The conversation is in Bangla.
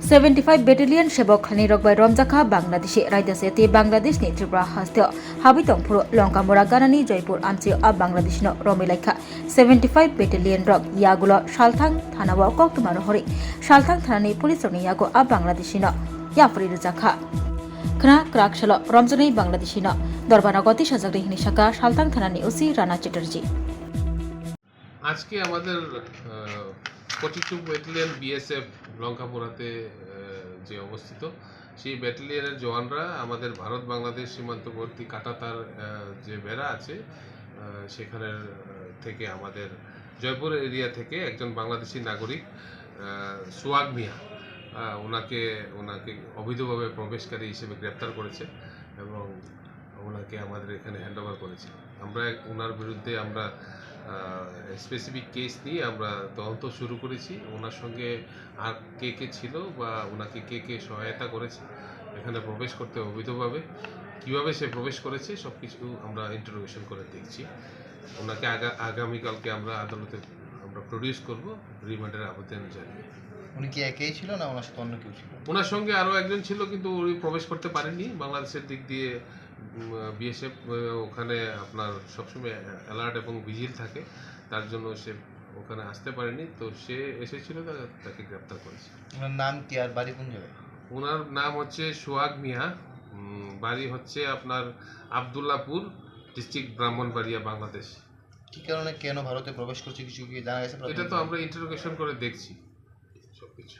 75 बेटेलियन सेबक खानी रगबाय रमजाखा बांग्लादेशी रायदासेती बांग्लादेशनि त्रिपुरा हास्ते हाबितंफुर लंकामुरा गानानि जयपुर आमचे आ बांग्लादेशनो रमिलाइखा 75 बेटेलियन रग यागुलो सालथां थानाव कक्टमार हरि सालथां थानानि पुलिस रगनि यागो आ बांग्लादेशीनो याफुरि रजाखा खना क्राकशलो रमजनै बांग्लादेशीनो दरबाना गति साजागरि हिनि शाखा सालथां थानानि ओसि राना चैटार्जी আজকে আমাদের 42 ব্যাটালিয়ন বিএসএফ লঙ্কাপুরাতে যে অবস্থিত সেই ব্যাটালিয়নের জওয়ানরা আমাদের ভারত বাংলাদেশ সীমান্তবর্তী কাঁটাতার যে বেড়া আছে সেখানের থেকে আমাদের জয়পুর এরিয়া থেকে একজন বাংলাদেশি নাগরিক সোহাগ মিয়া ওনাকে অবৈধভাবে প্রবেশকারী হিসেবে গ্রেপ্তার করেছে এবং ওনাকে আমাদের এখানে হ্যান্ডওভার করেছে। আমরা ওনার বিরুদ্ধে আমরা স্পেসিফিক কেস নিয়ে আমরা তদন্ত শুরু করেছি। ওনার সঙ্গে আর কে ছিল বা ওনাকে কে সহায়তা করেছে এখানে প্রবেশ করতে অবৈধভাবে, কীভাবে সে প্রবেশ করেছে সব কিছু আমরা ইন্টারোগেশন করে দেখছি। ওনাকে আগামীকালকে আমরা আদালতে আমরা প্রডিউস করব রিমান্ডের আবেদন জানিয়ে। উনি কি একাই ছিল না ওনার সাথে অন্য কেউ ছিল? ওনার সঙ্গে আরও একজন ছিল কিন্তু উনি প্রবেশ করতে পারেননি। বাংলাদেশের দিক দিয়ে বিএসএফ ওখানে আপনার সবসময় অ্যালার্ট এবং ভিজিল থাকে, তার জন্য সে ওখানে আসতে পারেনি। তো সে এসেছিল, তাকে গ্রেপ্তার করেছে। ওনার নাম কি আর বাড়ি কোন জায়গায়? ওনার নাম হচ্ছে সোহাগ মিয়া, বাড়ি হচ্ছে আপনার আবদুল্লাপুর, ডিস্ট্রিক্ট ব্রাহ্মণবাড়িয়া, বাংলাদেশ। কী কারণে কেন ভারতে প্রবেশ করছে কিছু কি জানা গেছে? এটা তো আমরা ইন্টারোগেশন করে দেখছি সব কিছু।